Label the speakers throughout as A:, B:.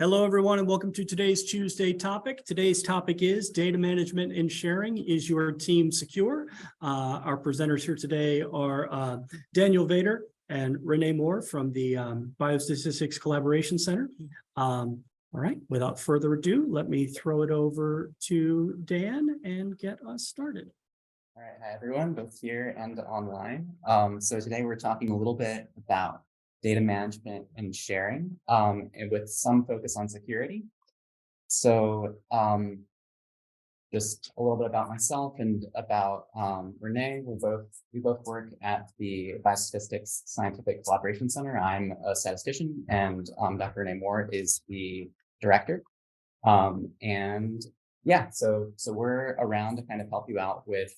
A: Hello, everyone, and welcome to today's Tuesday topic. Today's topic is data management and sharing. Is your team secure? Our presenters here today are Daniel Vader and Reneé Moore from the Biostatistics Collaboration Center. All right, without further ado, let me throw it over to Dan and get us started.
B: All right, hi everyone, both here and online. So today we're talking a little bit about data management and sharing, and with some focus on security. So just a little bit about myself and about Reneé. We both work at the Biostatistics Scientific Collaboration Center. I'm a statistician, and Dr. Reneé Moore is the director. And yeah, so we're around to kind of help you out with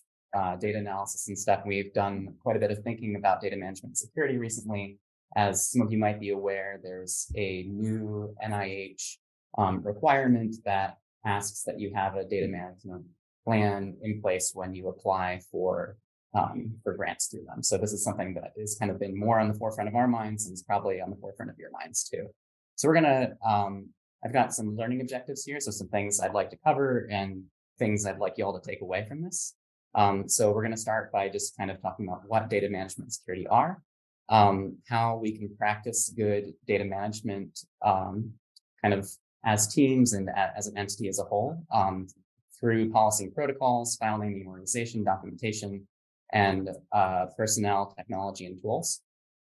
B: data analysis and stuff. We've done quite a bit of thinking about data management and security recently. As some of you might be aware, there's a new NIH requirement that asks that you have a data management plan in place when you apply for grants through them. So this is something that has kind of been more on the forefront of our minds and is probably on the forefront of your minds too. So we're gonna, I've got some learning objectives here. So some things I'd like to cover and things I'd like you all to take away from this. So we're gonna start by just kind of talking about what data management and security are, how we can practice good data management kind of as teams and as an entity as a whole, through policy and protocols, file naming, organization, documentation, and personnel, technology, and tools.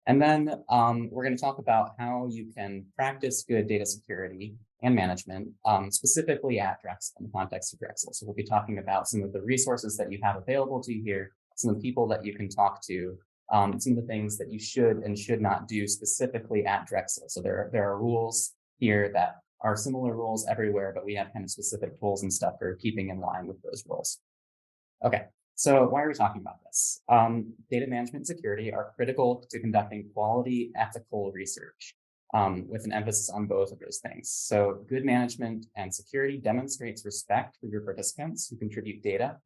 B: And then we're going to talk about how you can practice good data security and management, specifically at Drexel, in the context of Drexel. So we'll be talking about some of the resources that you have available to you here, some of the people that you can talk to, some of the things that you should and should not do specifically at Drexel. So there are rules here that are similar rules everywhere, but we have kind of specific tools and stuff for keeping in line with those rules. Okay, so why are we talking about this? Data management and security are critical to conducting quality, ethical research, with an emphasis on both of those things. So good management and security demonstrates respect for your participants who contribute data,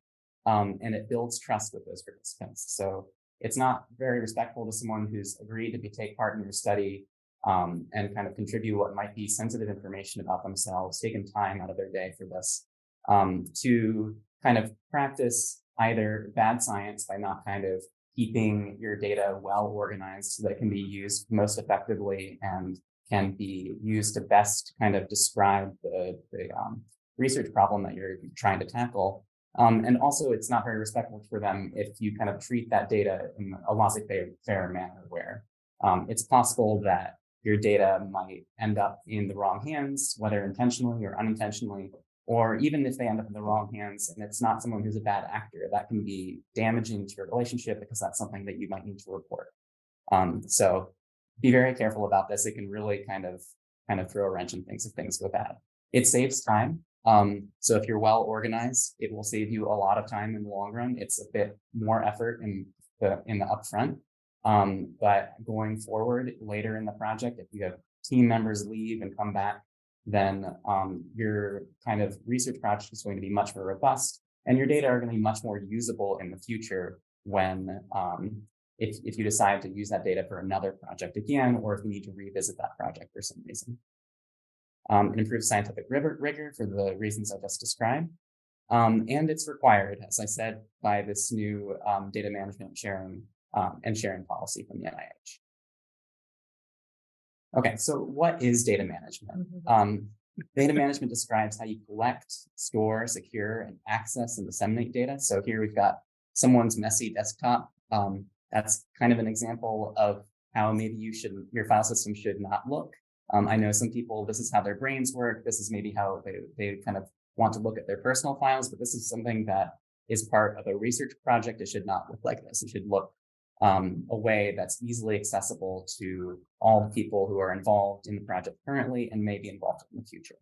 B: and it builds trust with those participants. So it's not very respectful to someone who's agreed to take part in your study and kind of contribute what might be sensitive information about themselves, taking time out of their day for this, to kind of practice either bad science by not kind of keeping your data well organized so that it can be used most effectively and can be used to best kind of describe the research problem that you're trying to tackle. And also, it's not very respectful for them if you kind of treat that data in a laissez-faire manner where it's possible that your data might end up in the wrong hands, whether intentionally or unintentionally, or even if they end up in the wrong hands and it's not someone who's a bad actor, that can be damaging to your relationship because that's something that you might need to report. So be very careful about this. It can really kind of throw a wrench in things if things go bad. It saves time. So if you're well organized, it will save you a lot of time in the long run. It's a bit more effort in the upfront. But going forward later in the project, if you have team members leave and come back, then your kind of research project is going to be much more robust and your data are going to be much more usable in the future when if you decide to use that data for another project again, or if you need to revisit that project for some reason. It improves scientific rigor for the reasons I just described. And it's required, as I said, by this new data management sharing policy from the NIH. Okay, so what is data management? Data management describes how you collect, store, secure, and access and disseminate data. So here we've got someone's messy desktop. That's kind of an example of how maybe your file system should not look. I know some people, this is how their brains work. This is maybe how they kind of want to look at their personal files, but this is something that is part of a research project. It should not look like this. It should look a way that's easily accessible to all the people who are involved in the project currently and may be involved in the future.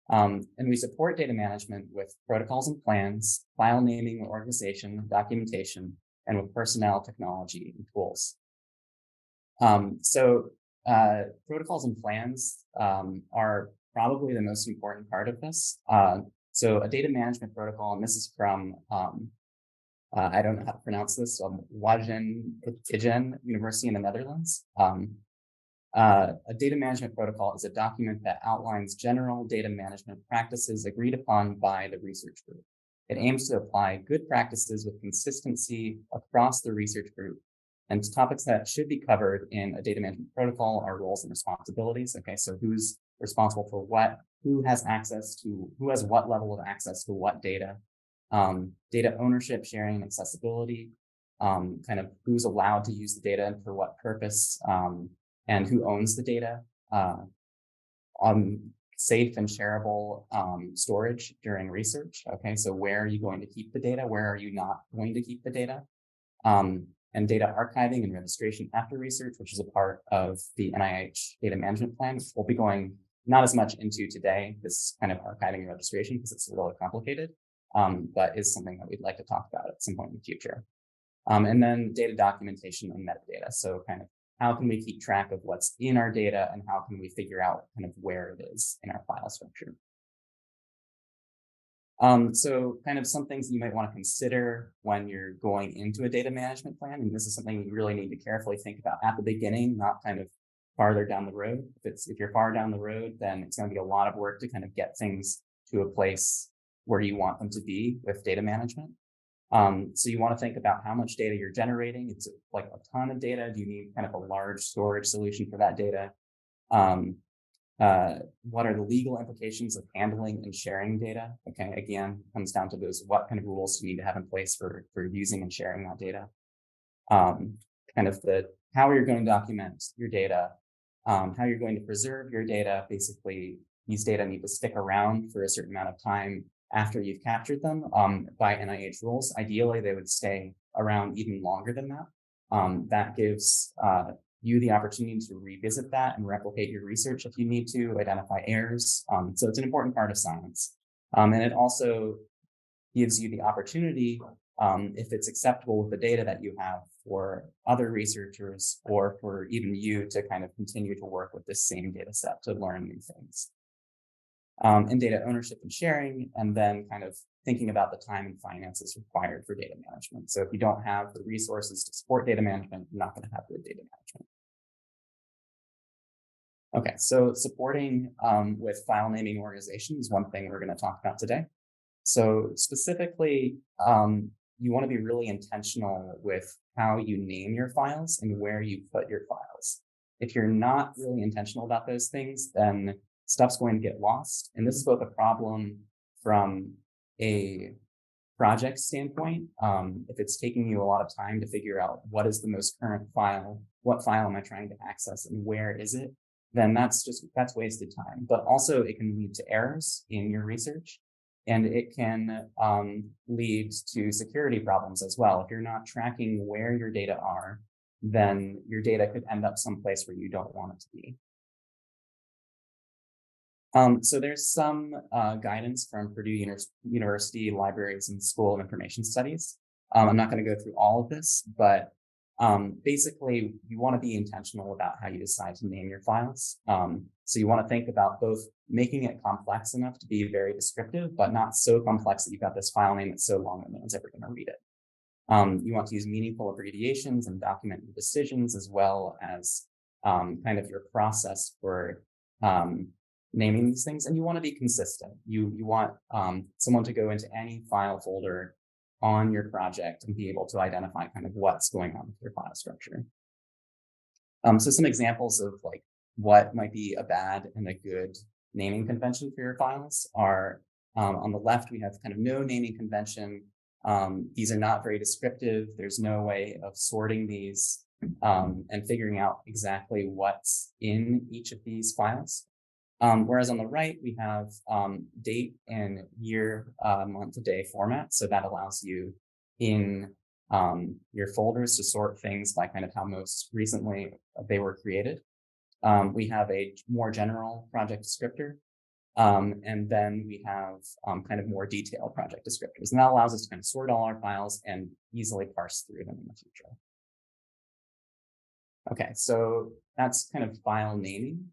B: And we support data management with protocols and plans, file naming, organization, documentation, and with personnel, technology, and tools. So protocols and plans are probably the most important part of this. So a data management protocol, and this is from I don't know how to pronounce this, Wageningen University in the Netherlands. A data management protocol is a document that outlines general data management practices agreed upon by the research group. It aims to apply good practices with consistency across the research group. And topics that should be covered in a data management protocol are roles and responsibilities. Okay, so who's responsible for what, who has what level of access to what data, data ownership, sharing, and accessibility, kind of who's allowed to use the data and for what purpose, and who owns the data, on safe and shareable storage during research. Okay, so where are you going to keep the data? Where are you not going to keep the data? And data archiving and registration after research, which is a part of the NIH data management plan, which we'll be going not as much into today, this kind of archiving and registration, because it's a little complicated, but is something that we'd like to talk about at some point in the future. And then data documentation and metadata. So kind of how can we keep track of what's in our data and how can we figure out kind of where it is in our file structure? So kind of some things you might want to consider when you're going into a data management plan. And this is something you really need to carefully think about at the beginning, not kind of farther down the road. If you're far down the road, then it's going to be a lot of work to kind of get things to a place where you want them to be with data management. So you want to think about how much data you're generating. It's like a ton of data. Do you need kind of a large storage solution for that data? What are the legal implications of handling and sharing data? Okay, again, comes down to those, what kind of rules do you need to have in place for using and sharing that data? Kind of how you're going to document your data, how you're going to preserve your data. Basically, these data need to stick around for a certain amount of time after you've captured them, by NIH rules. Ideally, they would stay around even longer than that. That gives you the opportunity to revisit that and replicate your research if you need to, identify errors. So it's an important part of science. And it also gives you the opportunity, if it's acceptable with the data that you have, for other researchers or for even you to kind of continue to work with this same data set to learn new things. And data ownership and sharing, and then kind of thinking about the time and finances required for data management. So if you don't have the resources to support data management, you're not going to have good data management. Okay, so supporting with file naming organization is one thing we're going to talk about today. So specifically, you want to be really intentional with how you name your files and where you put your files. If you're not really intentional about those things, then stuff's going to get lost. And this is both a problem from a project standpoint. If it's taking you a lot of time to figure out what is the most current file, what file am I trying to access and where is it, then that's wasted time. But also it can lead to errors in your research, and it can lead to security problems as well. If you're not tracking where your data are, then your data could end up someplace where you don't want it to be. So there's some guidance from Purdue University Libraries and School of Information Studies. I'm not going to go through all of this, but basically you want to be intentional about how you decide to name your files. So you want to think about both making it complex enough to be very descriptive, but not so complex that you've got this file name that's so long that no one's ever going to read it. You want to use meaningful abbreviations and document your decisions, as well as kind of your process for naming these things. And you want to be consistent. You want someone to go into any file folder on your project and be able to identify kind of what's going on with your file structure. So some examples of like what might be a bad and a good naming convention for your files are, on the left, we have kind of no naming convention. These are not very descriptive. There's no way of sorting these and figuring out exactly what's in each of these files. Whereas on the right, we have date and year, month, day format. So that allows you in your folders to sort things by kind of how most recently they were created. We have a more general project descriptor. And then we have kind of more detailed project descriptors. And that allows us to kind of sort all our files and easily parse through them in the future. Okay, so that's kind of file naming.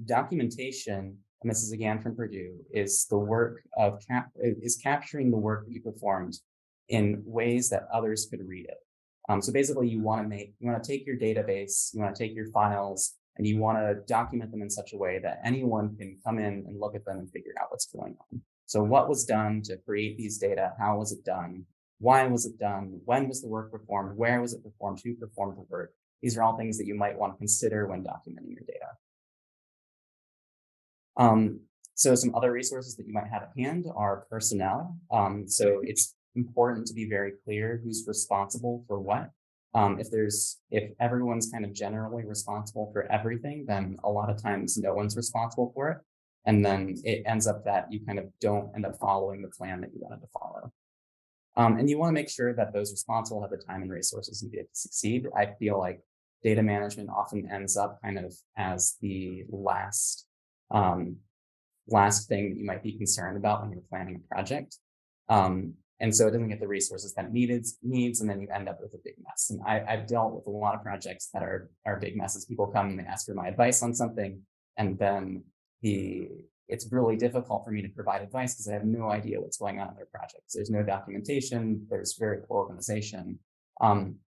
B: Documentation, and this is again from Purdue, is the work of capturing the work that you performed in ways that others could read it. So basically, you want to take your database, you want to take your files, and you want to document them in such a way that anyone can come in and look at them and figure out what's going on. So what was done to create these data? How was it done? Why was it done? When was the work performed? Where was it performed? Who performed the work? These are all things that you might want to consider when documenting your data. So some other resources that you might have at hand are personnel. So it's important to be very clear who's responsible for what. If everyone's kind of generally responsible for everything, then a lot of times no one's responsible for it. And then it ends up that you kind of don't end up following the plan that you wanted to follow. And you want to make sure that those responsible have the time and resources needed to succeed. I feel like data management often ends up kind of as the last thing that you might be concerned about when you're planning a project. And so it doesn't get the resources that it needs, and then you end up with a big mess. And I've dealt with a lot of projects that are big messes. People come and they ask for my advice on something, and then it's really difficult for me to provide advice because I have no idea what's going on in their projects. There's no documentation, there's very poor organization.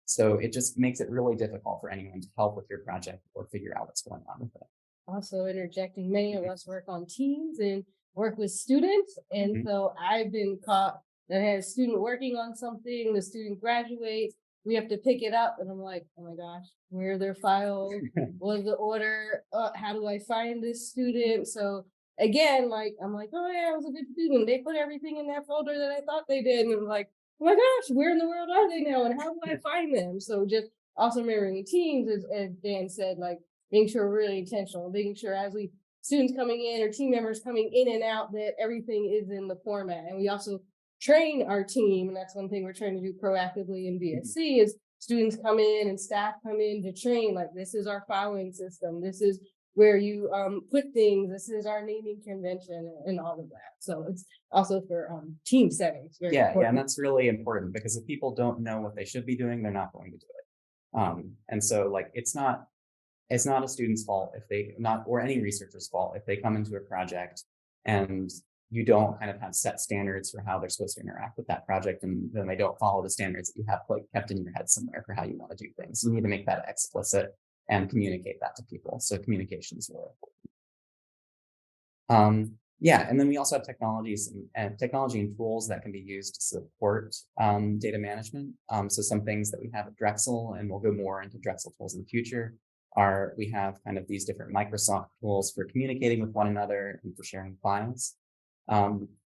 B: So it just makes it really difficult for anyone to help with your project or figure out what's going on with it.
C: Also interjecting, many of us work on teams and work with students. And so I've been caught that I had a student working on something, the student graduates, we have to pick it up. And I'm like, oh my gosh, where are their files? What was the order? How do I find this student? So again, like, I'm like, oh yeah, I was a good student. They put everything in that folder that I thought they did. And I'm like, oh my gosh, where in the world are they now? And how do I find them? So just also mirroring teams, as Dan said, like, making sure we're really intentional, making sure as students coming in or team members coming in and out, that everything is in the format. And we also train our team, and that's one thing we're trying to do proactively in BSC is students come in and staff come in to train, like, this is our filing system, this is where you put things, this is our naming convention and all of that. So it's also for team settings.
B: Yeah, and that's really important because if people don't know what they should be doing, they're not going to do it. And so like it's not a student's fault or any researcher's fault if they come into a project and you don't kind of have set standards for how they're supposed to interact with that project, and then they don't follow the standards that you have like kept in your head somewhere for how you want to do things. You need to make that explicit and communicate that to people. So communication is really important. Yeah, and then we also have technologies and technology and tools that can be used to support data management. So some things that we have at Drexel, and we'll go more into Drexel tools in the future, we have kind of these different Microsoft tools for communicating with one another and for sharing files.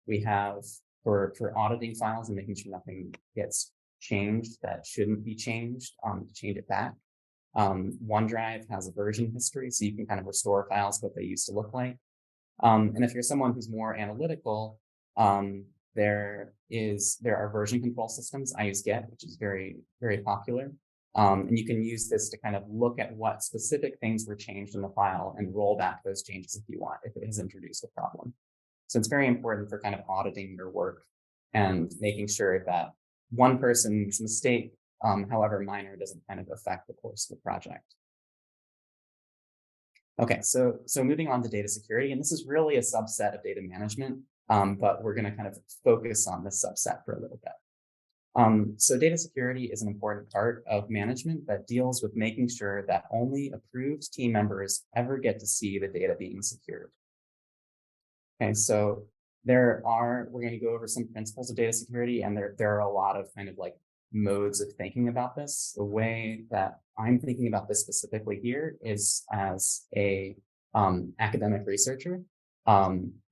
B: We have for auditing files and making sure nothing gets changed that shouldn't be changed, to change it back. OneDrive has a version history, so you can kind of restore files what they used to look like. And if you're someone who's more analytical, there are version control systems. I use Get, which is very, very popular. And you can use this to kind of look at what specific things were changed in the file and roll back those changes if you want, if it has introduced a problem. So it's very important for kind of auditing your work and making sure that one person's mistake, however minor, doesn't kind of affect the course of the project. Okay, so moving on to data security, and this is really a subset of data management, but we're going to kind of focus on this subset for a little bit. So data security is an important part of management that deals with making sure that only approved team members ever get to see the data being secured. Okay, so we're going to go over some principles of data security, and there are a lot of kind of like modes of thinking about this. The way that I'm thinking about this specifically here is as a academic researcher.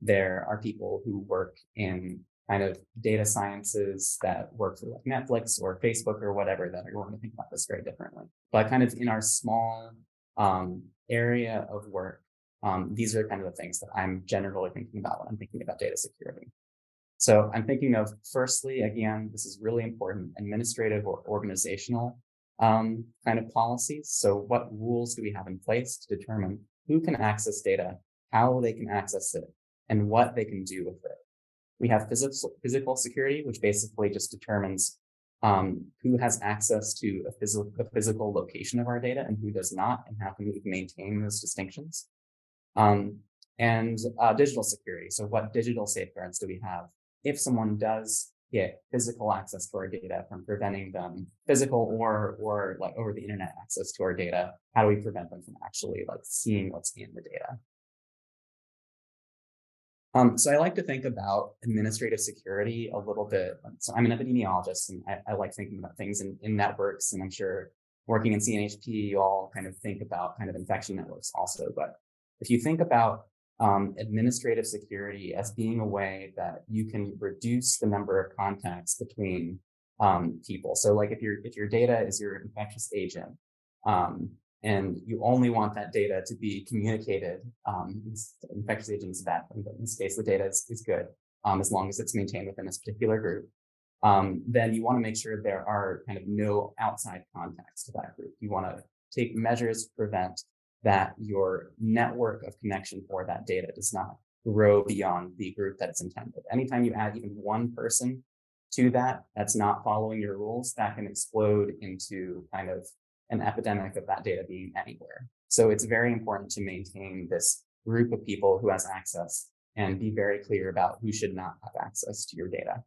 B: There are people who work in kind of data sciences that work for like Netflix or Facebook or whatever that are going to think about this very differently. But kind of in our small area of work, these are kind of the things that I'm generally thinking about when I'm thinking about data security. So I'm thinking of, firstly, again, this is really important, administrative or organizational kind of policies. So what rules do we have in place to determine who can access data, how they can access it, and what they can do with it? We have physical security, which basically just determines who has access to a physical location of our data and who does not, and how can we maintain those distinctions. And digital security. So what digital safeguards do we have if someone does get physical access to our data from preventing them physical or like over the internet access to our data? How do we prevent them from actually like seeing what's in the data? So I like to think about administrative security a little bit. So I'm an epidemiologist, and I like thinking about things in networks, and I'm sure working in CNHP, you all kind of think about kind of infection networks also. But if you think about administrative security as being a way that you can reduce the number of contacts between people. So like if your data is your infectious agent, and you only want that data to be communicated, infectious agents that, in this case, the data is good, as long as it's maintained within this particular group, then you want to make sure there are kind of no outside contacts to that group. You want to take measures to prevent that your network of connection for that data does not grow beyond the group that it's intended. Anytime you add even one person to that, that's not following your rules, that can explode into kind of an epidemic of that data being anywhere. So it's very important to maintain this group of people who has access and be very clear about who should not have access to your data.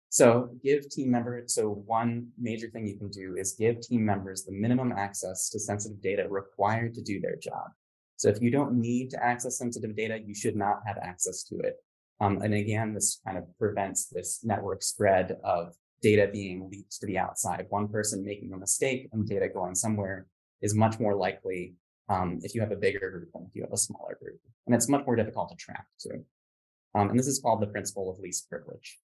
B: So give team members, so one major thing you can do is give team members the minimum access to sensitive data required to do their job. So if you don't need to access sensitive data, you should not have access to it. And again, this kind of prevents this network spread of data being leaked to the outside. One person making a mistake and data going somewhere is much more likely if you have a bigger group than if you have a smaller group. And it's much more difficult to track too. And this is called the principle of least privilege.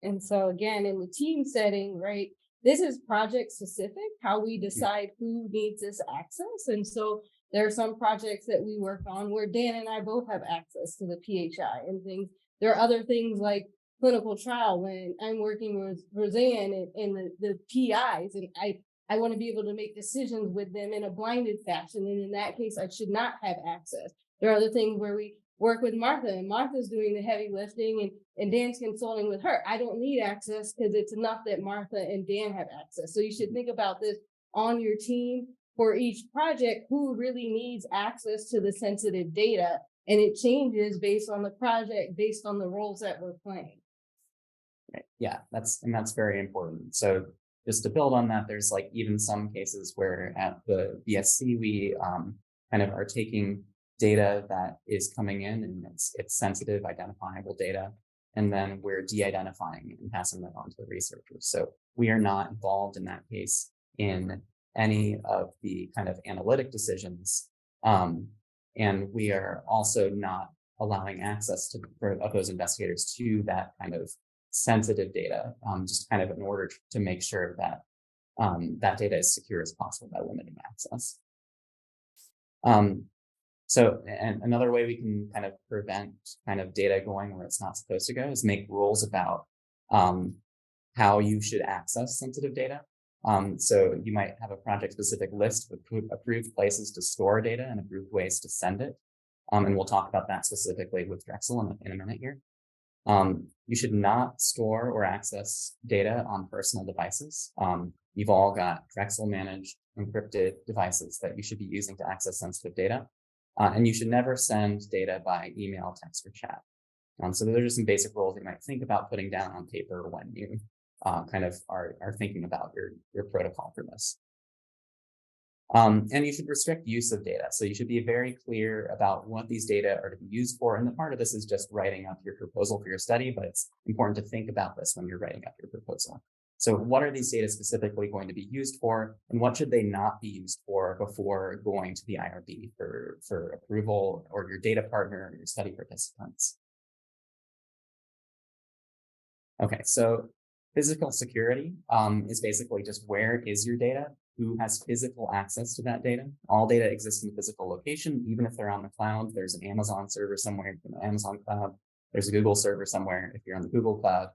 C: And so again, in the team setting, right, this is project specific, how we decide who needs this access. And so there are some projects that we work on where Dan and I both have access to the PHI and things. There are other things like clinical trial when I'm working with Roseanne and the PIs, and I want to be able to make decisions with them in a blinded fashion. And in that case, I should not have access. There are other things where we work with Martha, and Martha's doing the heavy lifting and Dan's consulting with her. I don't need access because it's enough that Martha and Dan have access. So you should think about this on your team for each project, who really needs access to the sensitive data. And it changes based on the project, based on the roles that we're playing.
B: Right. Yeah, that's very important. So just to build on that, there's like even some cases where at the BSC, we kind of are taking data that is coming in and it's sensitive, identifiable data, and then we're de-identifying and passing that on to the researchers. So we are not involved in that case in any of the kind of analytic decisions. And we are also not allowing access of those investigators to that kind of sensitive data, just kind of in order to make sure that that data is as secure as possible by limiting access. So, and another way we can kind of prevent kind of data going where it's not supposed to go is make rules about how you should access sensitive data. So you might have a project-specific list of approved places to store data and approved ways to send it. And we'll talk about that specifically with Drexel in a minute here. You should not store or access data on personal devices. You've all got Drexel managed encrypted devices that you should be using to access sensitive data. And you should never send data by email, text, or chat. So those are just some basic rules that you might think about putting down on paper when you kind of are thinking about your protocol for this. And you should restrict use of data. So you should be very clear about what these data are to be used for. And the part of this is just writing up your proposal for your study, but it's important to think about this when you're writing up your proposal. So what are these data specifically going to be used for, and what should they not be used for before going to the IRB for approval, or your data partner or your study participants? Okay, so physical security is basically just where is your data, who has physical access to that data. All data exists in a physical location, even if they're on the cloud. There's an Amazon server somewhere in the Amazon cloud. There's a Google server somewhere if you're on the Google cloud.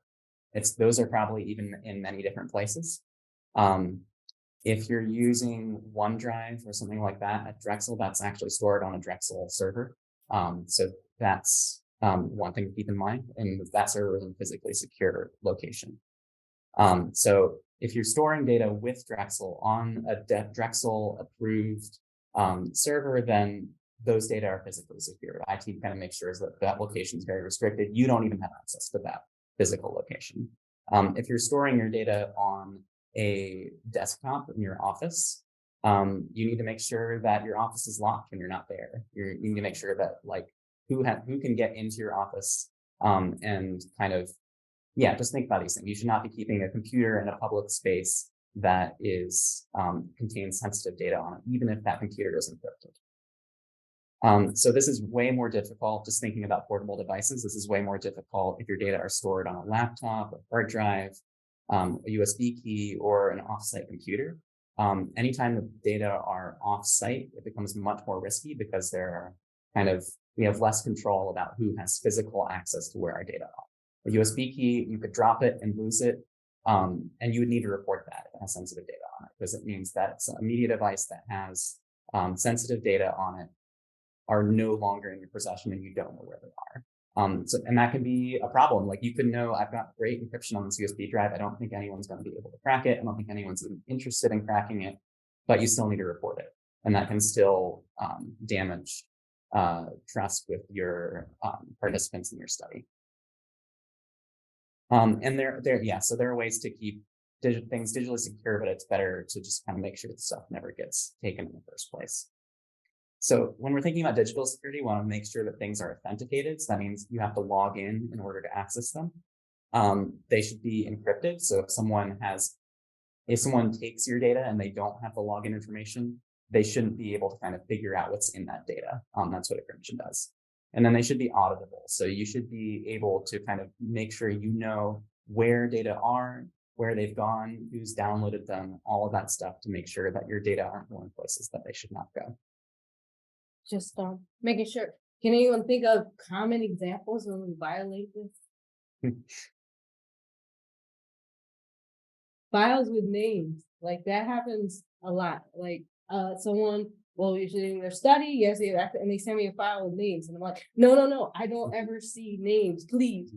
B: Those are probably even in many different places. If you're using OneDrive or something like that at Drexel, that's actually stored on a Drexel server. So that's one thing to keep in mind, and that server is in a physically secure location. So if you're storing data with Drexel on a Drexel approved server, then those data are physically secure. IT kind of makes sure that that location is very restricted. You don't even have access to that. physical location. If you're storing your data on a desktop in your office, you need to make sure that your office is locked when you're not there. You need to make sure that like who can get into your office, and kind of, yeah, just think about these things. You should not be keeping a computer in a public space that is contains sensitive data on it, even if that computer is encrypted. So this is way more difficult, just thinking about portable devices. This is way more difficult if your data are stored on a laptop, a hard drive, a USB key, or an offsite computer. Anytime the data are offsite, it becomes much more risky because we have less control about who has physical access to where our data are. A USB key, you could drop it and lose it, and you would need to report that if it has sensitive data on it, because it means that it's a media device that has sensitive data on it are no longer in your possession and you don't know where they are. And that can be a problem. Like you could know, I've got great encryption on this USB drive. I don't think anyone's going to be able to crack it. I don't think anyone's even interested in cracking it, but you still need to report it. And that can still damage trust with your participants in your study. And so there are ways to keep things digitally secure, but it's better to just kind of make sure that stuff never gets taken in the first place. So when we're thinking about digital security, we want to make sure that things are authenticated. So that means you have to log in order to access them. They should be encrypted. So if someone takes your data and they don't have the login information, they shouldn't be able to kind of figure out what's in that data. That's what encryption does. And then they should be auditable. So you should be able to kind of make sure you know where data are, where they've gone, who's downloaded them, all of that stuff to make sure that your data aren't going places that they should not go.
C: Just making sure. Can anyone think of common examples when we violate this? Files with names, like that happens a lot. Like someone, well, usually in their study, yes, and they send me a file with names, and I'm like, no, I don't ever see names. Please,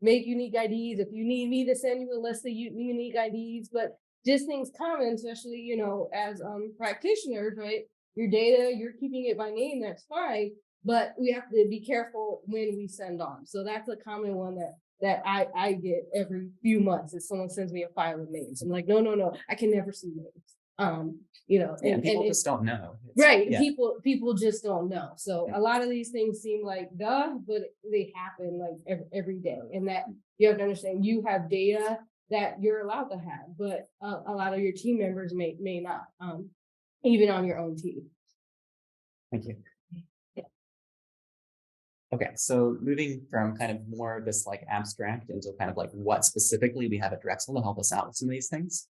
C: make unique IDs. If you need me to send you a list of unique IDs, but just things common, especially as practitioners, right? Your data, you're keeping it by name, that's fine, but we have to be careful when we send on. So that's a common one that I get every few months is someone sends me a file of names. I'm like, no, I can never see names.
B: And people just don't know.
C: Right. Yeah. People just don't know. So a lot of these things seem like duh, but they happen like every day. And that you have to understand you have data that you're allowed to have, but a lot of your team members may not. Even on your own team.
B: Thank you.
C: Yeah.
B: Okay, so moving from kind of more of this like abstract into kind of like what specifically we have at Drexel to help us out with some of these things.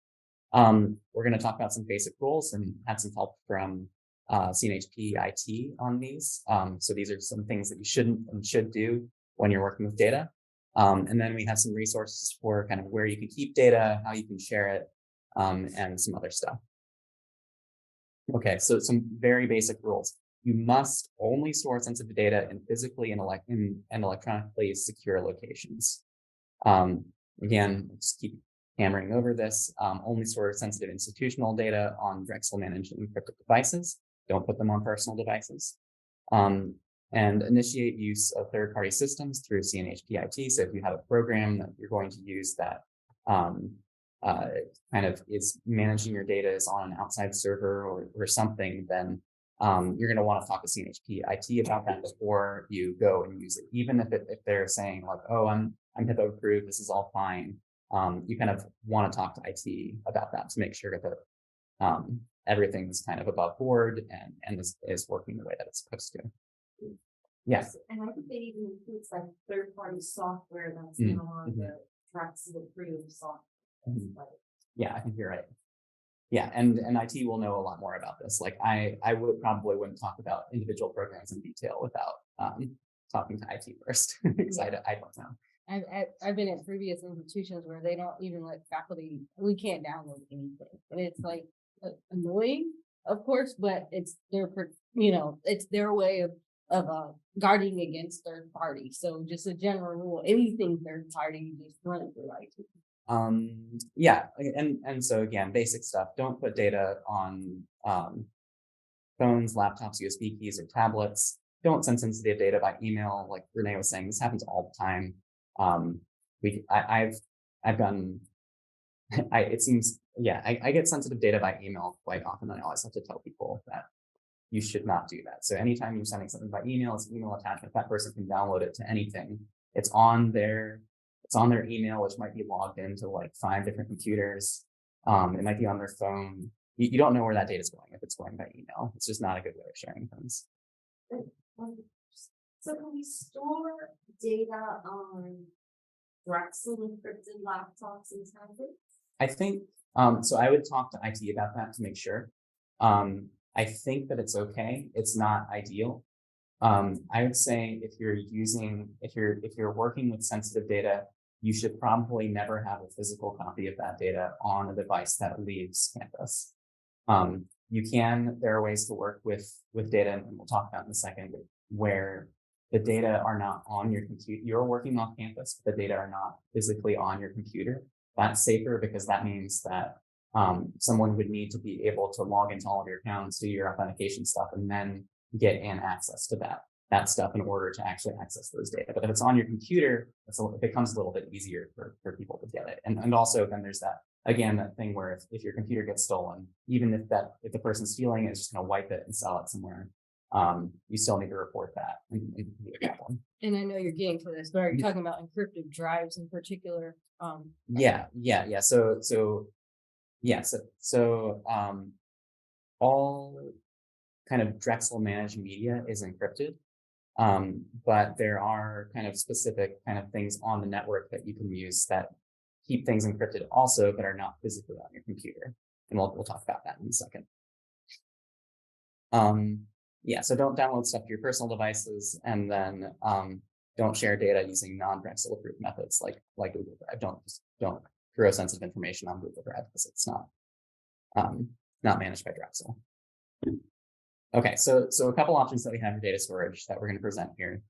B: We're going to talk about some basic rules and have some help from CNHP IT on these. So these are some things that you shouldn't and should do when you're working with data. And then we have some resources for kind of where you can keep data, how you can share it, and some other stuff. Okay, so some very basic rules. You must only store sensitive data in physically and electronically secure locations. Again, just keep hammering over this. Only store sensitive institutional data on Drexel managed encrypted devices. Don't put them on personal devices. And initiate use of third-party systems through CNHP IT. So if you have a program that you're going to use that kind of is managing your data is on an outside server or something, then you're going to want to talk to CNHP IT about that before you go and use it. Even if they're saying like, oh, I'm HIPAA approved, this is all fine. You kind of want to talk to IT about that to make sure that everything's kind of above board and is working the way that it's supposed to. Yes.
D: And I think they even include like third-party software that's on the Drexel approved software.
B: Yeah, I think you're right. Yeah, and IT will know a lot more about this. Like I wouldn't talk about individual programs in detail without talking to IT first because I don't know.
C: I've been at previous institutions where they don't even let faculty. We can't download anything, and it's like annoying, of course, but it's their way of guarding against third party. So just a general rule: anything third party, just run it through IT.
B: Yeah, and so again, basic stuff. Don't put data on phones, laptops, USB keys, or tablets. Don't send sensitive data by email. Like Reneé was saying, this happens all the time. I've done, it seems, yeah, I get sensitive data by email quite often. I always have to tell people that you should not do that. So anytime you're sending something by email, it's an email attachment. That person can download it to anything. It's on their email, which might be logged into like 5 different computers. It might be on their phone. You don't know where that data is going if it's going by email. It's just not a good way of sharing things.
D: So can we store data on Drexel encrypted laptops and tablets?
B: I think, so I would talk to IT about that to make sure. I think that it's okay. It's not ideal. I would say if you're working with sensitive data, you should probably never have a physical copy of that data on a device that leaves campus. There are ways to work with data, and we'll talk about in a second, where the data are not on your computer. You're working off campus, but the data are not physically on your computer. That's safer because that means that someone would need to be able to log into all of your accounts, do your authentication stuff, and then get in access to that stuff in order to actually access those data. But if it's on your computer, it becomes a little bit easier for people to get it. And also then there's that thing where if your computer gets stolen, even if the person stealing it is just going to wipe it and sell it somewhere, you still need to report that and be a problem.
C: And I know you're getting to this, but are you talking about encrypted drives in particular?
B: Yeah. So all kind of Drexel managed media is encrypted. But there are kind of specific kind of things on the network that you can use that keep things encrypted also, but are not physically on your computer. And we'll talk about that in a second. So don't download stuff to your personal devices, and then don't share data using non-Drexel approved methods like Google Drive. Don't throw sensitive information on Google Drive because it's not managed by Drexel. Okay, so a couple options that we have for data storage that we're going to present here.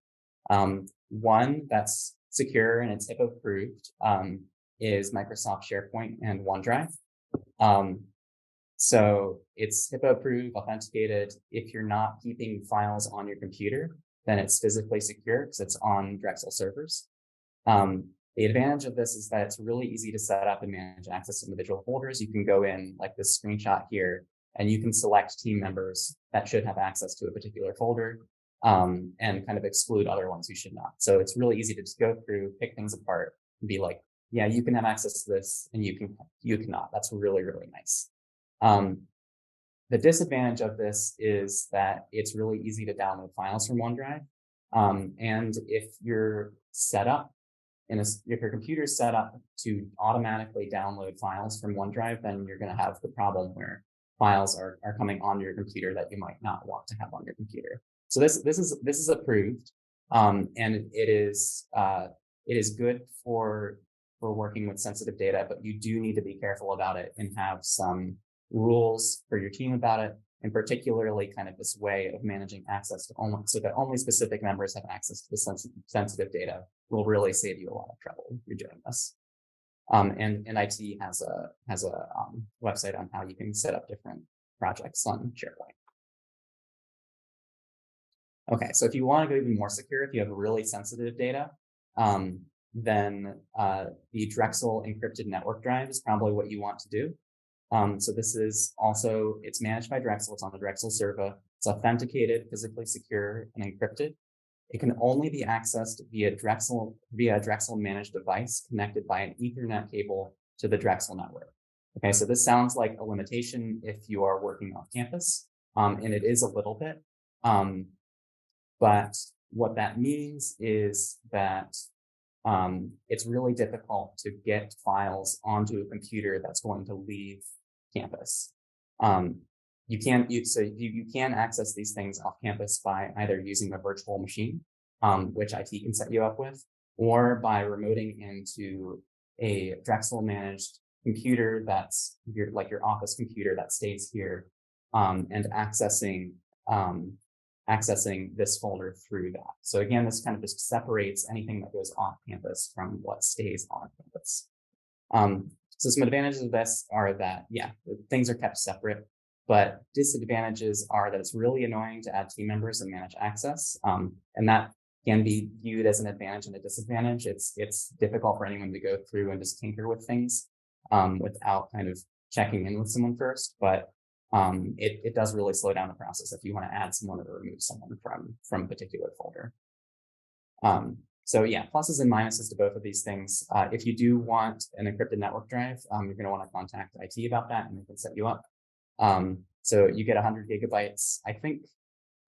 B: One that's secure and it's HIPAA approved is Microsoft SharePoint and OneDrive. So it's HIPAA approved, authenticated. If you're not keeping files on your computer, then it's physically secure because it's on Drexel servers. The advantage of this is that it's really easy to set up and manage access to individual folders. You can go in like this screenshot here, and you can select team members that should have access to a particular folder and kind of exclude other ones who should not. So it's really easy to just go through, pick things apart, and be like, yeah, you can have access to this, and you cannot. That's really, really nice. The disadvantage of this is that it's really easy to download files from OneDrive. And if you're set up if your computer is set up to automatically download files from OneDrive, then you're going to have the problem where files are coming onto your computer that you might not want to have on your computer. So this is approved, and it is good for working with sensitive data, but you do need to be careful about it and have some rules for your team about it, and particularly kind of this way of managing access to so that only specific members have access to the sensitive data will really save you a lot of trouble if you're doing this. And IT has a website on how you can set up different projects on SharePoint. Okay, so if you want to go even more secure, if you have really sensitive data, then the Drexel encrypted network drive is probably what you want to do. So this is also, it's managed by Drexel. It's on the Drexel server. It's authenticated, physically secure, and encrypted. It can only be accessed via a Drexel managed device connected by an Ethernet cable to the Drexel network. Okay, so this sounds like a limitation if you are working off campus, and it is a little bit. But what that means is that it's really difficult to get files onto a computer that's going to leave campus. You can access these things off campus by either using a virtual machine, which IT can set you up with, or by remoting into a Drexel managed computer that's your office computer that stays here, and accessing this folder through that. So again, this kind of just separates anything that goes off campus from what stays on campus. So some advantages of this are that, yeah, things are kept separate, but disadvantages are that it's really annoying to add team members and manage access. And that can be viewed as an advantage and a disadvantage. It's difficult for anyone to go through and just tinker with things without kind of checking in with someone first, but it does really slow down the process if you want to add someone or remove someone from a particular folder. So yeah, pluses and minuses to both of these things. If you do want an encrypted network drive, you're going to want to contact IT about that, and they can set you up. So you get 100 gigabytes.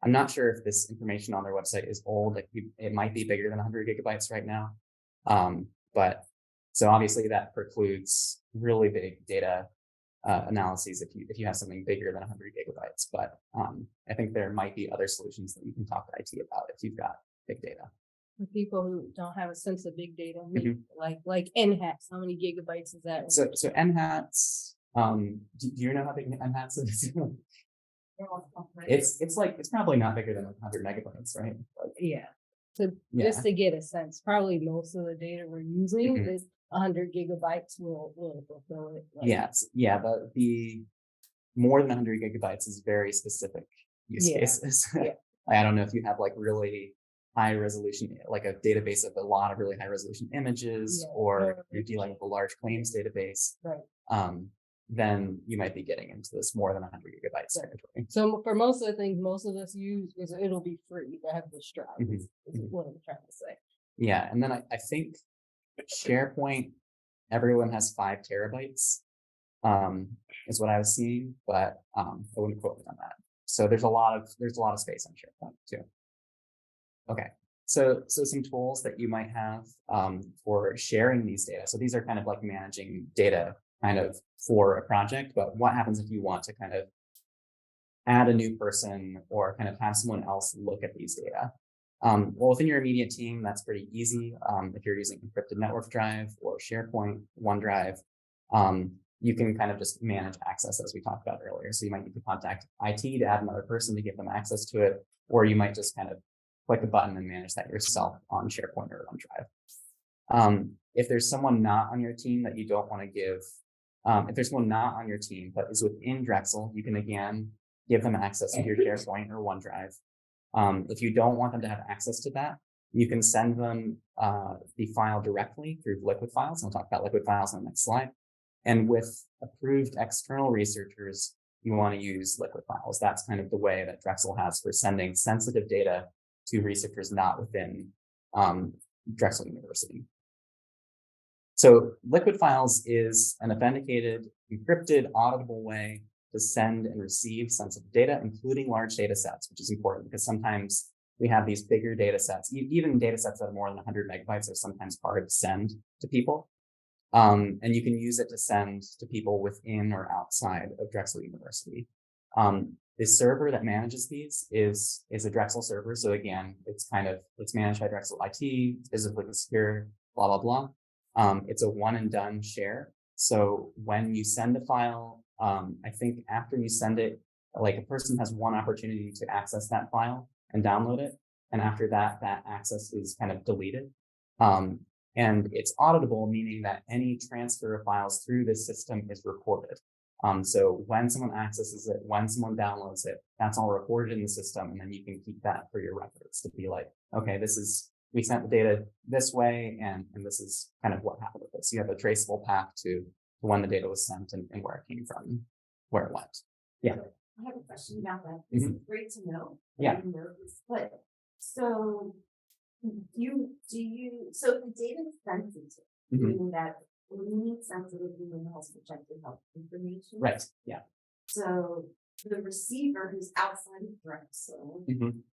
B: I'm not sure if this information on their website is old. Like it might be bigger than 100 gigabytes right now. But so obviously that precludes really big data analyses if you have something bigger than 100 gigabytes. But I think there might be other solutions that you can talk to IT about if you've got big data.
C: For people who don't have a sense of big data,
B: Mhm.
C: like NHATs, how many gigabytes is that?
B: So NHATs, do you know how big NHATs is? It's probably not bigger than 100 megabytes, right? Like,
C: Yeah. So
B: yeah.
C: just to get a sense, probably most of the data we're using
B: Mhm.
C: is 100 gigabytes will fulfill it. Like,
B: Yes, yeah, but the more than 100 gigabytes is very specific use
C: Yeah,
B: cases.
C: yeah.
B: I don't know if you have like really high resolution, like a database of a lot of really high resolution images,
C: Yeah,
B: or
C: or
B: you're dealing with a large claims database,
C: Right.
B: then you might be getting into this more than 100 gigabytes
C: Right.
B: territory.
C: So for most of the things most of us use is it'll be free to have this drive.
B: Mhm,
C: Is what I'm trying to say.
B: Yeah, and then I think SharePoint, everyone has 5 terabytes, is what I was seeing, but I wouldn't quote me on that. So there's a lot of space on SharePoint too. Okay, so some tools that you might have for sharing these data. So these are kind of like managing data kind of for a project, but what happens if you want to kind of add a new person or kind of have someone else look at these data? Well, within your immediate team, that's pretty easy. If you're using Encrypted Network Drive or SharePoint, OneDrive, you can kind of just manage access as we talked about earlier. So you might need to contact IT to add another person to give them access to it, or you might just kind of click a button and manage that yourself on SharePoint or OneDrive. If there's someone not on your team that you don't want to give, if there's someone not on your team but is within Drexel, you can again give them access to your SharePoint or OneDrive. If you don't want them to have access to that, you can send them the file directly through liquid files. I'll talk about liquid files on the next slide. And with approved external researchers, you want to use liquid files. That's kind of the way that Drexel has for sending sensitive data to researchers not within Drexel University. So liquid files is an authenticated, encrypted, auditable way to send and receive sensitive data, including large data sets, which is important because sometimes we have these bigger data sets. Even data sets that are more than 100 megabytes are sometimes hard to send to people. And you can use it to send to people within or outside of Drexel University. The server that manages these is a Drexel server. So again, it's managed by Drexel IT, it's physically secure, blah, blah, blah. It's a one and done share. So when you send a file, I think after you send it, like a person has one opportunity to access that file and download it. And after that, that access is kind of deleted. And it's auditable, meaning that any transfer of files through this system is recorded. So when someone accesses it, when someone downloads it, that's all recorded in the system. And then you can keep that for your records to be like, okay, we sent the data this way, and this is kind of what happened with this. You have a traceable path to when the data was sent and where it came from, where it went. Yeah.
D: I have a question about that. This is great to know.
B: Yeah.
D: I didn't know this, but so so if the data is sensitive, meaning that we need sensitive human health protected health information.
B: Right. Yeah.
D: So the receiver who's outside of Drexel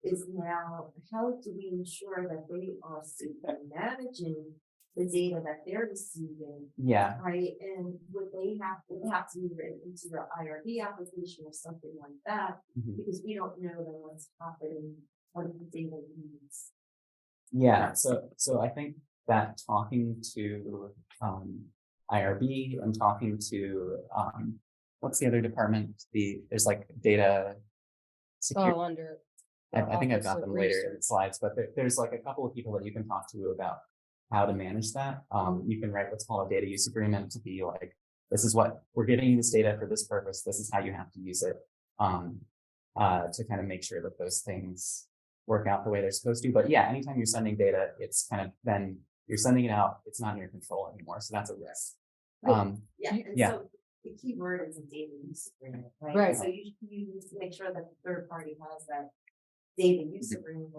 D: is now, how do we ensure that they are safely managing the data that they're receiving?
B: Yeah.
D: Right. And would they have to be written into the IRB application or something like that? Because we don't know then what's happening when the data leaves.
B: Yeah. So I think that talking to IRB and talking to what's the other department? There's like data security.
C: Oh, under.
B: I think I've got
C: Office
B: them
C: of
B: later in
C: Research.
B: the slides, but there's like a couple of people that you can talk to about how to manage that. You can write what's called a data use agreement to be like, this is what we're giving you this data for this purpose. This is how you have to use it to kind of make sure that those things work out the way they're supposed to. But yeah, anytime you're sending data, it's kind of then you're sending it out, it's not in your control anymore. So that's a risk.
D: Yeah, and
B: Yeah.
D: so the key word is a data use agreement, right?
C: Right.
D: So you need to make sure that the third party has that data use agreement,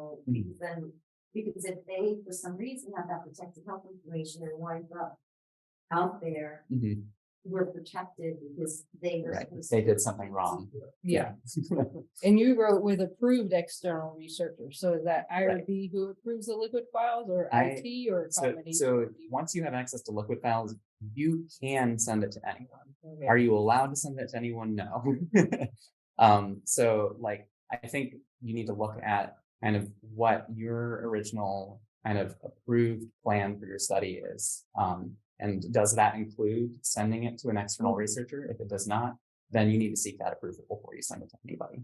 D: because if they, for some reason, have that protected health information and winds up out there,
B: Mhm.
D: we're protected because they were
B: Right.
D: supposed
B: They
D: to-
B: did something wrong.
C: Yeah. And you wrote with approved external researchers. So is that IRB who approves the liquid files or IT or a combination?
B: So once you have access to liquid files, you can send it to anyone.
C: Okay.
B: Are you allowed to send it to anyone? No. So like, I think you need to look at kind of what your original kind of approved plan for your study is. And does that include sending it to an external researcher? If it does not, then you need to seek that approval before you send it to anybody.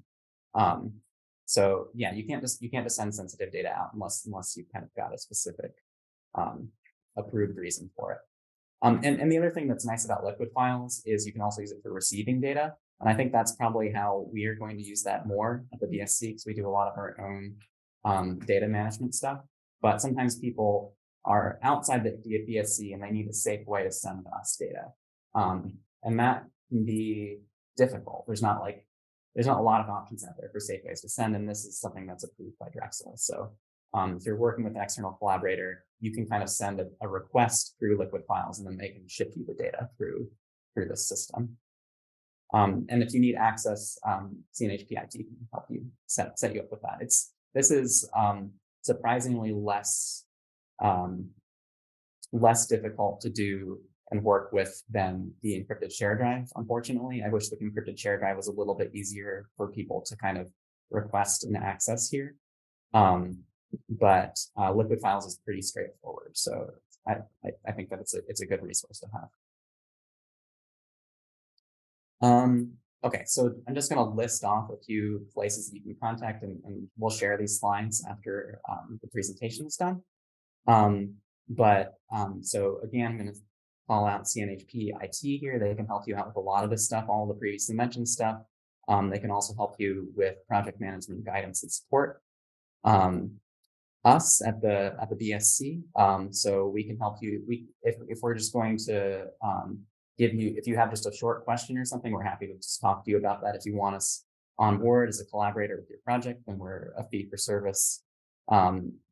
B: So yeah, you can't just send sensitive data out unless you've kind of got a specific approved reason for it. And the other thing that's nice about liquid files is you can also use it for receiving data. And I think that's probably how we are going to use that more at the BSC, because we do a lot of our own data management stuff. But sometimes people are outside the BSC and they need a safe way to send us data. And that can be difficult. There's not a lot of options out there for safe ways to send, and this is something that's approved by Drexel. So if you're working with an external collaborator, you can kind of send a request through liquid files, and then they can ship you the data through this system. And if you need access, CNHP IT can help you set you up with that. This is surprisingly less difficult to do and work with than the encrypted share drive. Unfortunately, I wish the encrypted share drive was a little bit easier for people to kind of request and access here. But liquid files is pretty straightforward. So I think that it's a good resource to have. Okay, so I'm just going to list off a few places that you can contact, and we'll share these slides after the presentation is done. So again, I'm going to call out CNHP IT here. They can help you out with a lot of this stuff, all the previously mentioned stuff. They can also help you with project management guidance and support. Us at the BSC, so we can help you. If we're just going to if you have just a short question or something, we're happy to just talk to you about that. If you want us on board as a collaborator with your project, then we're a fee for service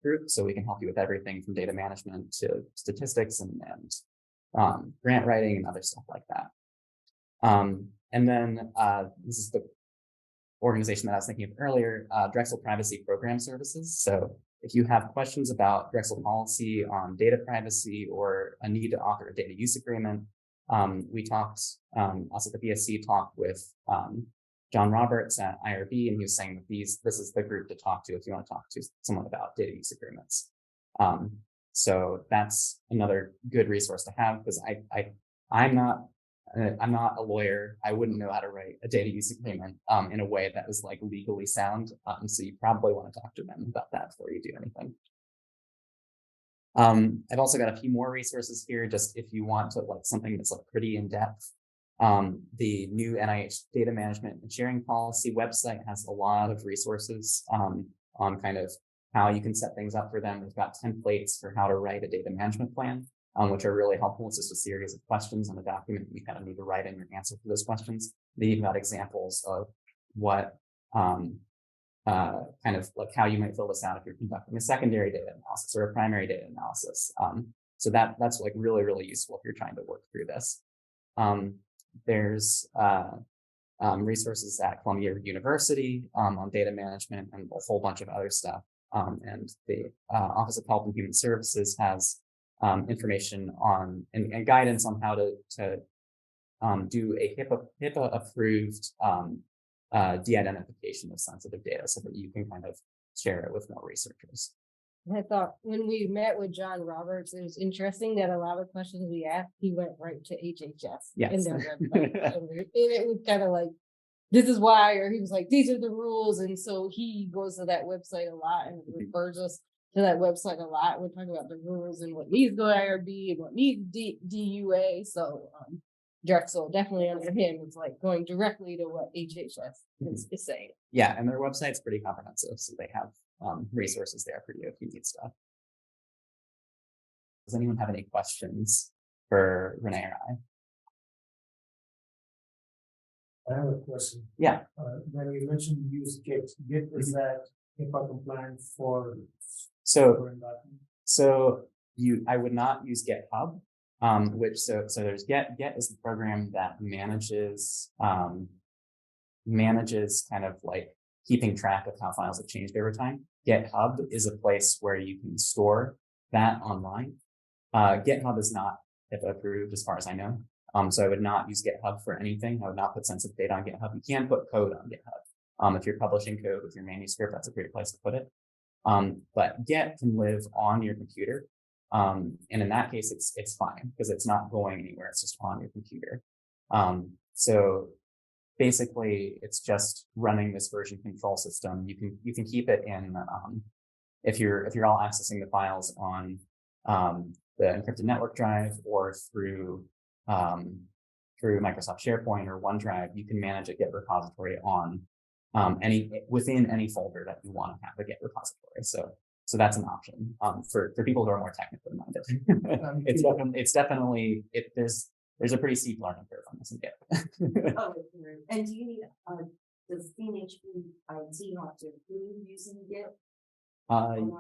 B: group, so we can help you with everything from data management to statistics and grant writing and other stuff like that. And then this is the organization that I was thinking of earlier, Drexel Privacy Program Services. So if you have questions about Drexel policy on data privacy or a need to author a data use agreement, we talked, us at the BSC talked with John Roberts at IRB, and he was saying that this is the group to talk to if you want to talk to someone about data use agreements. So that's another good resource to have, because I'm not a lawyer. I wouldn't know how to write a data use agreement in a way that was like legally sound. So you probably want to talk to them about that before you do anything. I've also got a few more resources here, just if you want to like something that's like pretty in depth. The new NIH data management and sharing policy website has a lot of resources on kind of how you can set things up for them. They've got templates for how to write a data management plan, which are really helpful. It's just a series of questions on a document. You kind of need to write in your answer for those questions. They've even got examples of what kind of like how you might fill this out if you're conducting a secondary data analysis or a primary data analysis. So that's like really, really useful if you're trying to work through this. There's resources at Columbia University on data management and a whole bunch of other stuff. And the Office of Health and Human Services has information on and guidance on how to do a HIPAA approved de-identification of sensitive data so that you can kind of share it with more researchers.
C: I thought when we met with John Roberts, it was interesting that a lot of questions we asked, he went right to HHS in their website. And it was kind of like, this is why, or he was like, these are the rules. And so he goes to that website a lot and refers us to that website a lot. We're talking about the rules and what needs to go to IRB and what needs DUA. So Drexel definitely under him is like going directly to what HHS is saying.
B: Yeah, and their website's pretty comprehensive. So they have resources there for you if you need stuff. Does anyone have any questions for Reneé or I?
E: I have a question.
B: Yeah.
E: When you mentioned use Git, is that HIPAA compliant for?
B: So I would not use GitHub, so there's Get is the program that manages kind of like keeping track of how files have changed over time. GitHub is a place where you can store that online. GitHub is not HIPAA approved as far as I know. So I would not use GitHub for anything. I would not put sensitive data on GitHub. You can put code on GitHub. If you're publishing code with your manuscript, that's a great place to put it. But Git can live on your computer. And in that case, it's fine because it's not going anywhere. It's just on your computer. So basically it's just running this version control system. You can keep it in, if you're all accessing the files on, the encrypted network drive or through Microsoft SharePoint or OneDrive, you can manage a Git repository on within any folder that you want to have a Git repository. So that's an option for people who are more technically minded. There's a pretty steep learning curve on this in Git.
D: Oh, and do you need does CNHP IT have to approve using Git?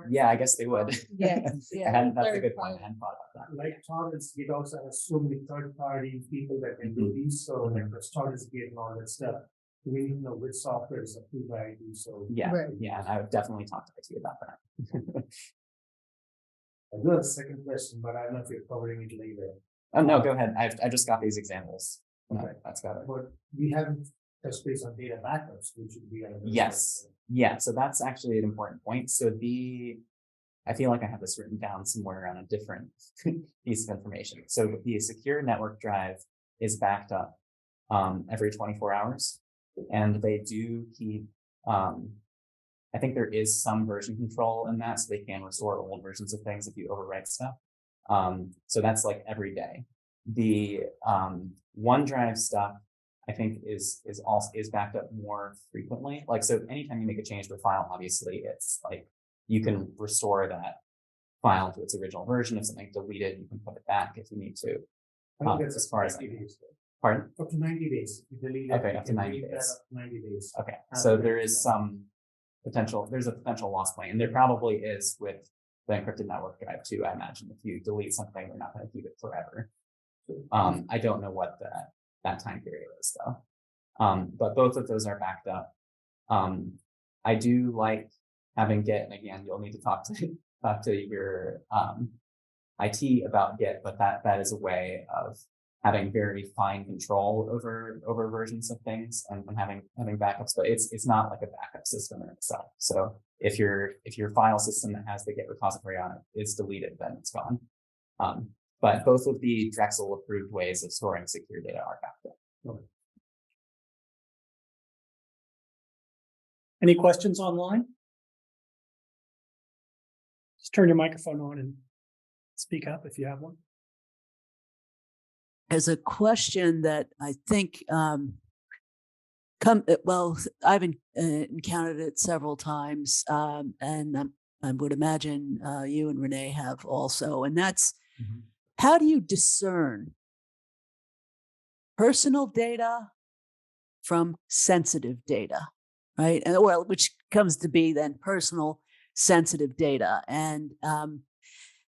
B: Yeah, I guess they would.
C: Yes, yeah.
B: That's a good point. I hadn't thought about that.
E: Like Torrance, Git also has so many third-party people that can do these. So like the Torrance Git and all that stuff. We need to know which software is approved by IT. So
B: Yeah,
C: Right.
B: yeah, and I would definitely talk to IT about that.
E: I do have a second question, but I don't know if you're covering it later.
B: Oh no, go ahead. I just got these examples.
E: Okay.
B: That's got it.
E: But we haven't touched base on data backups, which would be.
B: Yes. Yeah, so that's actually an important point. So I feel like I have this written down somewhere on a different piece of information. So the secure network drive is backed up every 24 hours. And they do keep, I think there is some version control in that, so they can restore old versions of things if you overwrite stuff. So that's like every day. The OneDrive stuff, I think is backed up more frequently. Like, so anytime you make a change to a file, obviously it's like, you can restore that file to its original version. If something's deleted, you can put it back if you need to.
E: I think that's
B: as far as
E: 90 days.
B: Pardon?
E: Up to 90 days. You delete
B: Okay,
E: it,
B: up to
E: you can
B: 90
E: delete that
B: days.
E: up to 90 days.
B: Okay, so there is some potential, there's a potential loss point, and there probably is with the encrypted network drive too. I imagine if you delete something, they're not going to keep it forever. I don't know what that time period is though. But both of those are backed up. I do like having Git, and again, you'll need to talk to your IT about Git, but that is a way of having very fine control over versions of things and having backups, but it's not like a backup system in itself. So if your file system that has the Git repository on it is deleted, then it's gone. But both of the Drexel approved ways of storing secure data are backed up.
E: Okay.
A: Any questions online? Just turn your microphone on and speak up if you have one.
F: As a question that I think I've encountered it several times, and I would imagine you and Reneé have also, and that's how do you discern personal data from sensitive data, right? And well, which comes to be then personal sensitive data, and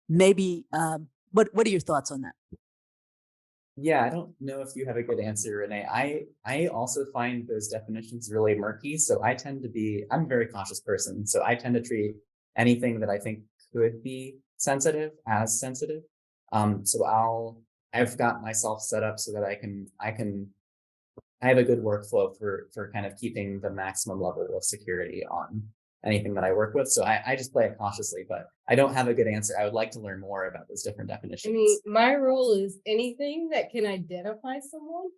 F: maybe what are your thoughts on that?
B: Yeah, I don't know if you have a good answer, Reneé. I also find those definitions really murky. So I'm a very cautious person. So I tend to treat anything that I think could be sensitive as sensitive. So I've got myself set up so that I have a good workflow for kind of keeping the maximum level of security on anything that I work with. So I just play it cautiously, but I don't have a good answer. I would like to learn more about those different definitions.
C: I mean, my role is anything that can identify someone.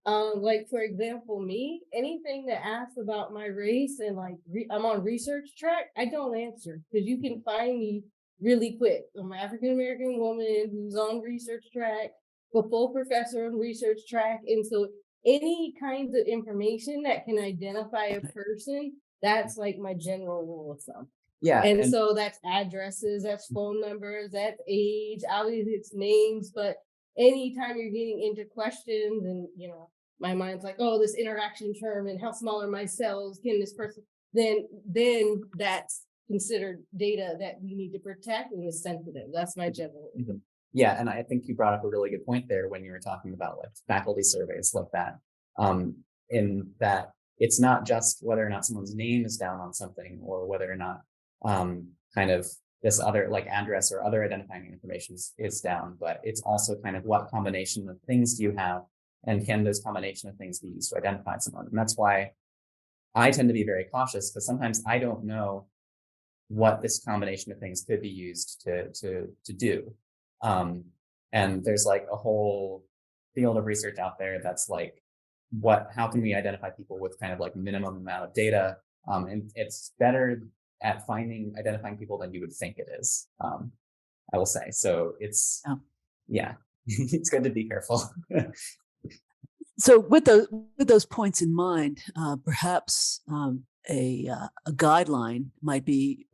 C: Like for example, me, anything that asks about my race and like I'm on research track, I don't answer because you can find me really quick. I'm an African-American woman who's on research track, a full professor on research track. And so any kinds of information that can identify a person, That's like my general rule of thumb.
B: Yeah.
C: And so that's addresses, that's phone numbers, that's age, obviously it's names, but anytime you're getting into questions and, my mind's like, oh, this interaction term and how small are my cells, can this person, then that's considered data that we need to protect and is sensitive. That's my general.
B: Yeah, and I think you brought up a really good point there when you were talking about like faculty surveys like that. In that it's not just whether or not someone's name is down on something or whether or not kind of this other like address or other identifying information is down, but it's also kind of what combination of things do you have, and can those combination of things be used to identify someone? And that's why I tend to be very cautious, because sometimes I don't know what this combination of things could be used to do. And there's like a whole field of research out there that's like, how can we identify people with kind of like minimum amount of data? And it's better at identifying people than you would think it is. I will say. So it's, yeah, it's good to be careful.
F: So with those points in mind, perhaps a guideline might be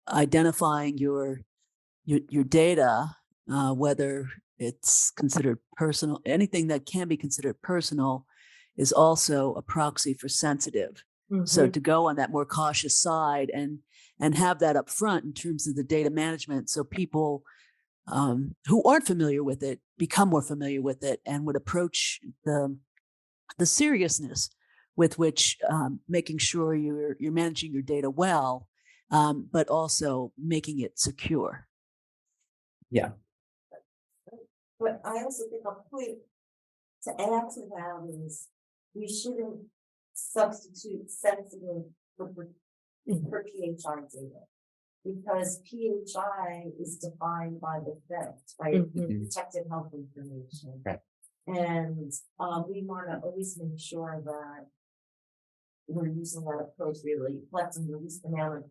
F: identifying your data, whether it's considered personal. Anything that can be considered personal is also a proxy for sensitive. So to go on that more cautious side and have that up front in terms of the data management, so people who aren't familiar with it become more familiar with it and would approach the seriousness with which making sure you're managing your data well, but also making it secure.
B: Yeah.
D: But I also think a point to add to that is we shouldn't substitute sensitive for PHI data, because PHI is defined by the Fed, right? Protected health information.
B: Right.
D: And we want to always make sure that we're using that appropriately, collecting the least amount of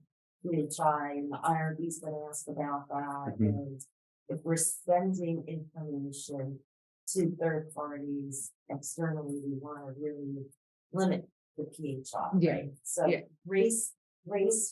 D: PHI, and the IRB's going to ask about that. And if we're sending information to third parties externally, we want to really limit the PHI. Right? So race,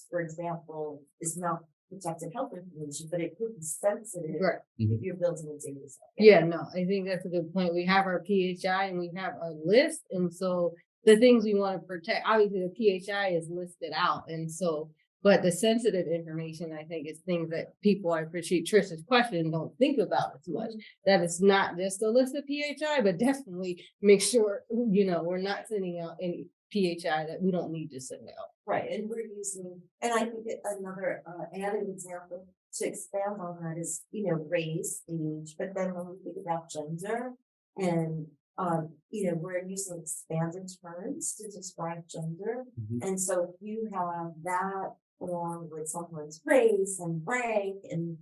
D: for example, is not protected health information, but it could be sensitive if you're building a data set.
C: Yeah, no, I think that's a good point. We have our PHI and we have our list. And so the things we want to protect, obviously the PHI is listed out. And so, but the sensitive information, I think, is things that people, I appreciate Trish's question, don't think about as much. That it's not just a list of PHI, but definitely make sure, we're not sending out any PHI that we don't need to send out.
D: Right, and we're using, and I think another added example to expand on that is, race, age, but then when we think about gender, and we're using expanded terms to describe gender, and so if you have that along with someone's race and rank, and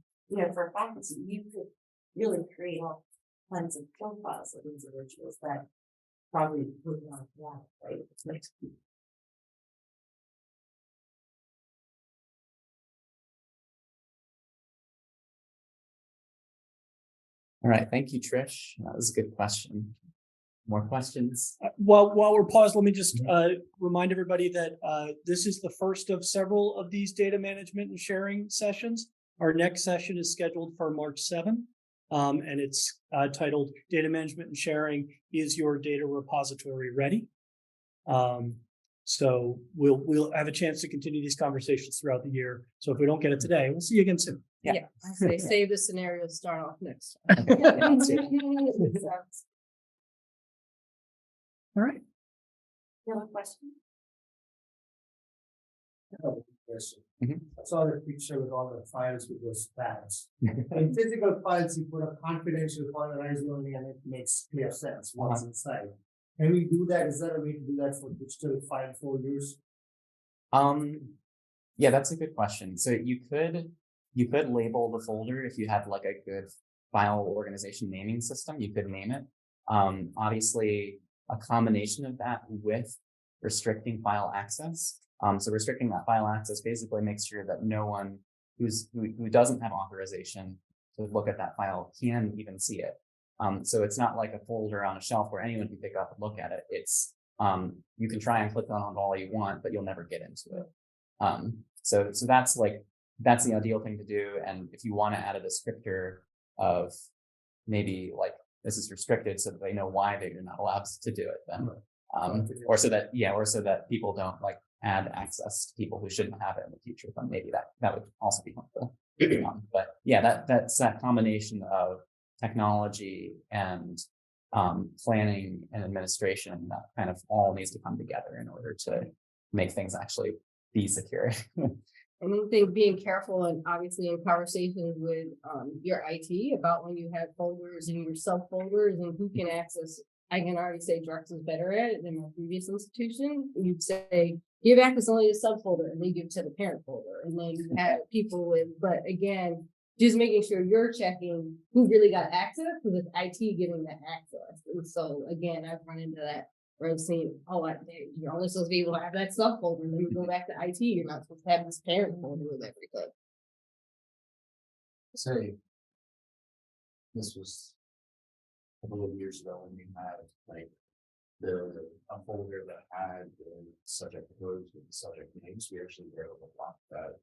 D: for faculty, you could really create all kinds of profiles of individuals that probably would not want, right?
B: All right. Thank you, Trish. That was a good question. More questions?
A: While we're paused, let me just remind everybody that this is the first of several of these data management and sharing sessions. Our next session is scheduled for March 7th, and it's titled Data Management and Sharing, Is Your Data Repository Ready? So we'll have a chance to continue these conversations throughout the year. So if we don't get it today, we'll see you again soon.
C: Yeah, I say save the scenario, start off next time.
A: All right.
D: You have a question?
E: I saw the picture with all the files with those tags. In physical files, you put a confidential organizer only, and it makes clear sense what's inside. Can we do that? Is there a way to do that for digital file folders?
B: Yeah, that's a good question. So you could label the folder if you have like a good file organization naming system. You could name it. Obviously, a combination of that with restricting file access. So restricting that file access basically makes sure that no one who doesn't have authorization to look at that file can even see it. So it's not like a folder on a shelf where anyone can pick up and look at it. It's you can try and click on it all you want, but you'll never get into it. So that's that's the ideal thing to do. And if you want to add a descriptor of maybe like this is restricted so that they know why they're not allowed to do it, then or so that people don't like add access to people who shouldn't have it in the future, then maybe that would also be helpful. But yeah, that's that combination of technology and planning and administration that kind of all needs to come together in order to make things actually be secure.
C: And I think being careful and obviously in conversations with your IT about when you have folders and your subfolders and who can access. I can already say Drexel is better at it than my previous institution. You'd say give access only to subfolder and then give it to the parent folder. And then you have people with, but again, just making sure you're checking who really got access because it's IT giving that access. And so again, I've run into that where I've seen, you're only supposed to be able to have that subfolder. And then you go back to IT, you're not supposed to have this parent folder with everything.
G: Say, this was a couple of years ago when we had like a folder that had the subject codes with the subject names. We actually were able to block that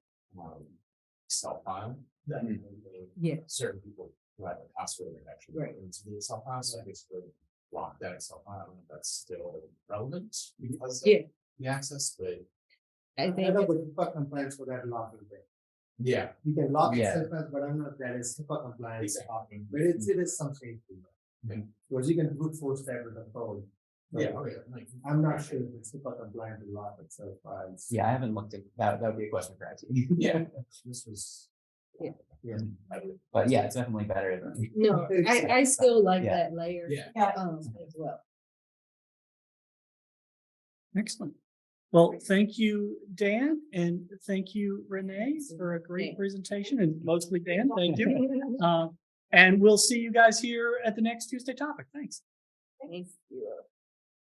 G: Excel file that certain people who had a password that actually went into the Excel file. So I basically block that Excel file. I don't know if that's still relevant because of the access, but
C: I think
E: know with HIPAA compliance for that locking thing.
G: yeah,
E: You can lock
B: Yeah.
E: yourself as, but I'm not that is HIPAA compliance
G: Exactly.
E: locking, but it is something to
G: Yeah.
E: because you can brute force that with a code. So
G: yeah, oh yeah. Like,
E: I'm not sure if it's HIPAA compliant to lock itself files.
B: Yeah, I haven't looked at that. That would be a question for IT.
G: yeah, this was.
E: Yeah.
B: But yeah, it's definitely better than.
C: no, I still like
B: Yeah.
C: that layer
G: Yeah.
C: as well.
A: Excellent. Well, thank you, Dan, and thank you, Renee, for a great presentation, and mostly Dan, thank you. And we'll see you guys here at the next Tuesday topic. Thanks.
C: Thank you.